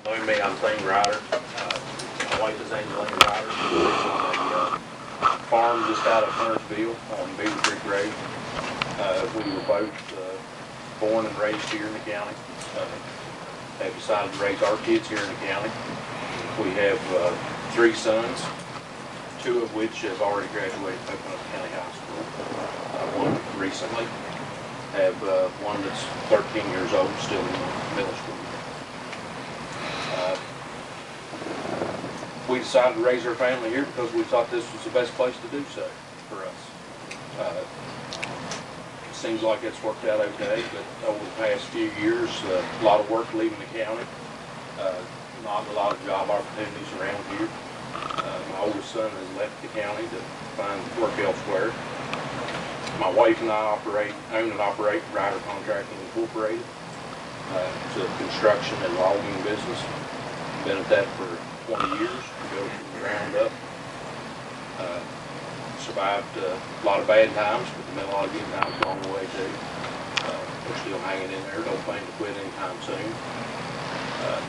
Knowing me, I'm Thane Ryder. My wife is Angelina Ryder. She's on a farm just out of Huntersville on Beaver Creek Road. We were both born and raised here in the county. Have decided to raise our kids here in the county. We have 3 sons, 2 of which have already graduated from Oklahoma County High School. One recently. Have one that's 13 years old, still in middle school. We decided to raise our family here because we thought this was the best place to do so for us. Seems like it's worked out okay, but over the past few years, a lot of work leaving the county, not a lot of job opportunities around here. My oldest son has left the county to find work elsewhere. My wife and I own and operate Ryder Contracting Incorporated. It's a construction and logging business. Been at that for 20 years. We built from the ground up. Survived a lot of bad times, but there's been a lot of good times along the way too. We're still hanging in there. Don't plan to quit anytime soon.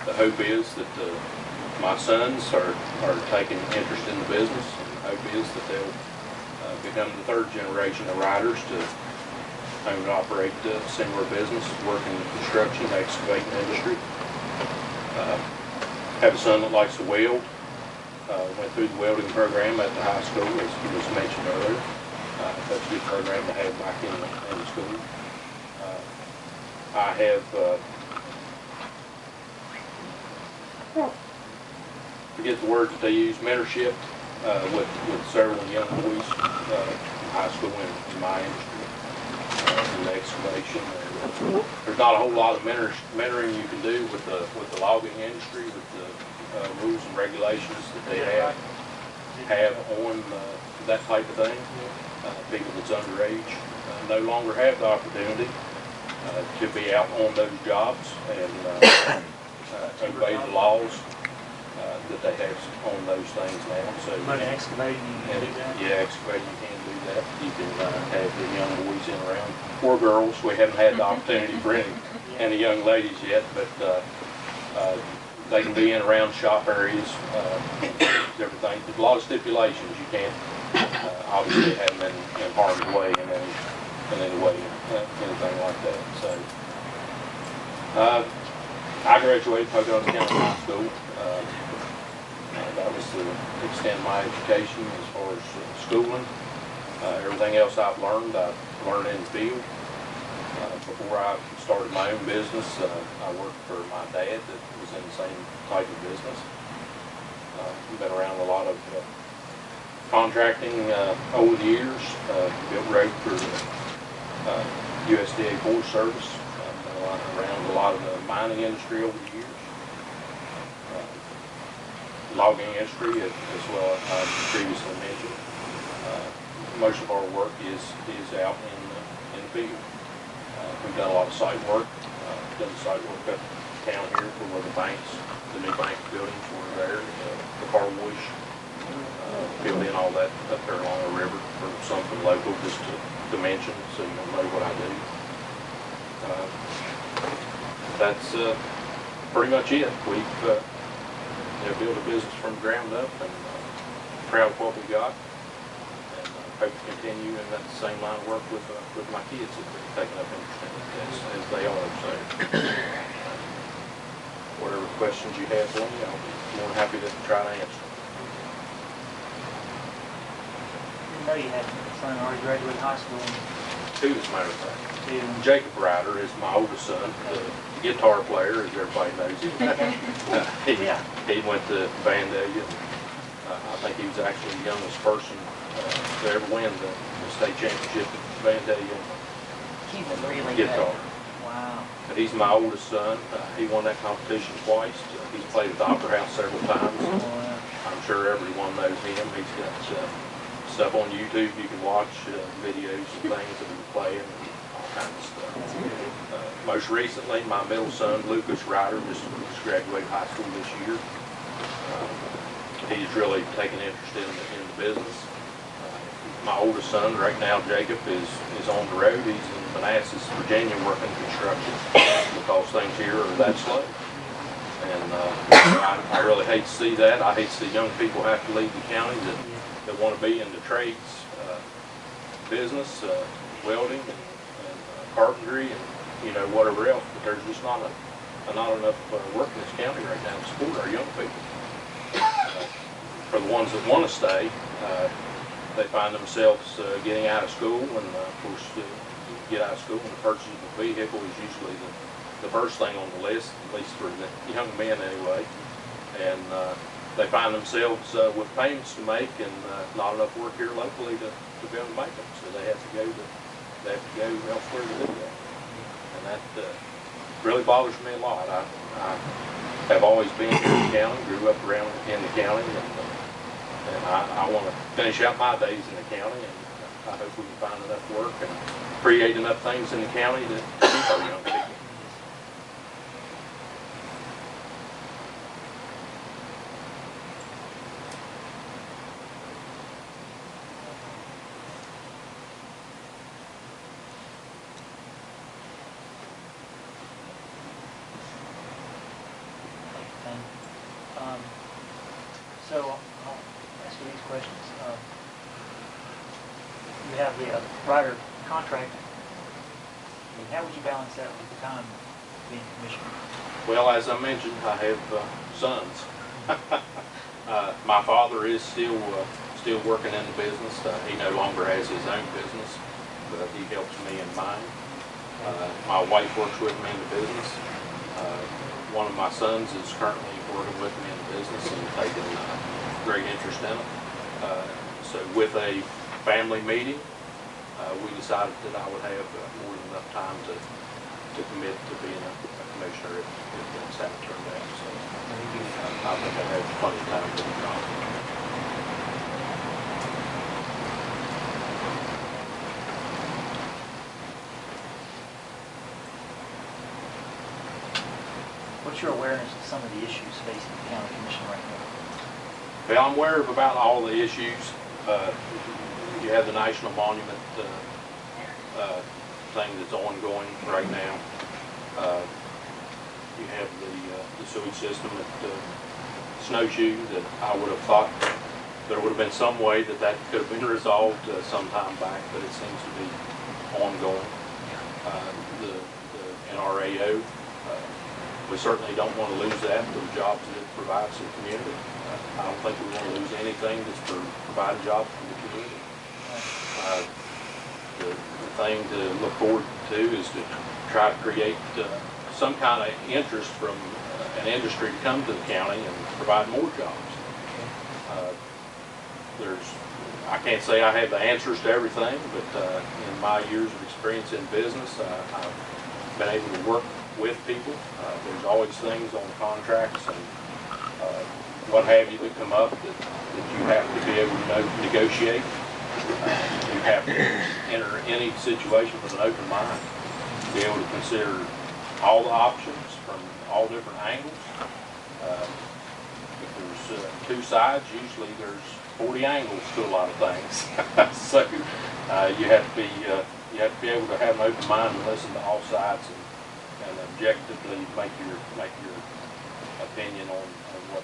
The hope is that my sons are taking interest in the business, and the hope is that they'll become the 3rd generation of riders to own and operate a similar business, work in the construction, excavating industry. Have a son that likes to weld. Went through the welding program at the high school, as you just mentioned earlier. That's a good program to have back in the school. I have forget the words that they use, mentorship with several young boys from high school in my industry, in the excavation. There's not a whole lot of mentoring you can do with the logging industry, with the rules and regulations that they have on that type of thing. People that's underage no longer have the opportunity to be out on those jobs and obey the laws that they have on those things now. So, but excavating, you can do that? Yeah, excavating, you can do that. You can have the young boys in around, or girls. We haven't had the opportunity for any young ladies yet, but they can be in around shop areas, everything. There's a lot of stipulations. You can't obviously have them in harm's way in any way, anything like that. So I graduated from Oklahoma County High School. That was to extend my education as far as schooling. Everything else I've learned in the field. Before I started my own business, I worked for my dad that was in the same type of business. Been around a lot of contracting over the years. Built road for the USDA Forest Service. Been around a lot of the mining industry over the years. Logging industry, as well as I previously mentioned. Most of our work is out in the field. We've done a lot of site work. Done site work up town here for where the new bank buildings were there, the car wash, filled in all that up there along the river for something local, just to mention, so you'll know what I do. That's pretty much it. We've built a business from the ground up, and proud of what we got. Hope to continue in that same line of work with my kids if they're taking up interest in it as they are. So, whatever questions you have for me, I'll be more than happy to try to answer. You know you had a son already graduated high school. 2, as a matter of fact. Jacob Ryder is my oldest son, the guitar player, as everybody knows him. He went to Vandalia. I think he was actually the youngest person to ever win the state championship at Vandalia guitar. Wow. But he's my oldest son. He won that competition twice. He's played at the Opera House several times. I'm sure everyone knows him. He's got stuff on YouTube you can watch, videos and things of him playing and all kinds of stuff. Most recently, my middle son, Lucas Ryder, just graduated high school this year. He's really taken interest in the business. My oldest son right now, Jacob, is on the road. He's in Manassas, Virginia, working construction because things here are that slow. And And I really hate to see that. I hate to see young people have to leave the county that want to be in the trades business, welding and carpentry and, you know, whatever else. But there's just not enough work in this county right now to support our young people. For the ones that want to stay, they find themselves getting out of school, and of course, get out of school and the purchase of a vehicle is usually the first thing on the list, at least for the young men anyway. And they find themselves with payments to make and not enough work here locally to be able to make them, so they have to go elsewhere to do that. And that really bothers me a lot. I have always been here in the county, grew up around in the county, and I want to finish out my days in the county, and I hope we can find enough work and create enough things in the county to keep our young people. So I'll ask you these questions. You have the rider contract. I mean, how would you balance that with the time being commissioner? Well, as I mentioned, I have sons. My father is still working in the business. He no longer has his own business, but he helps me in mine. My wife works with me in the business. One of my sons is currently working with me in the business and taking great interest in it. So with a family meeting, we decided that I would have more than enough time to commit to being a commissioner if things haven't turned out. So I think I have plenty of time to do the job. What's your awareness of some of the issues facing the county commission right now? Well, I'm aware of about all the issues. You have the National Monument thing that's ongoing right now. You have the sewage system at Snowshoe that I would have thought there would have been some way that could have been resolved some time back, but it seems to be ongoing. The NRAO, we certainly don't want to lose that for the jobs that it provides to the community. I don't think we want to lose anything that's providing jobs for the community. The thing to look forward to is to try to create some kind of interest from an industry to come to the county and provide more jobs. I can't say I have the answers to everything, but in my years of experience in business, I've been able to work with people. There's always things on contracts and what have you that come up that you have to be able to negotiate. You have to enter any situation with an open mind, be able to consider all the options from all different angles. If there's two sides, usually there's 40 angles to a lot of things. So you have to be able to have an open mind and listen to all sides and objectively make your opinion on what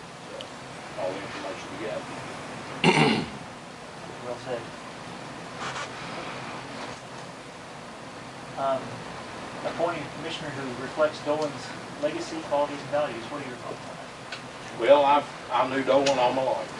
all the information you get. Well said. Appointing a commissioner who reflects Dolan's legacy, qualities, and values. What are your thoughts on that? Well, I knew Dolan all my life.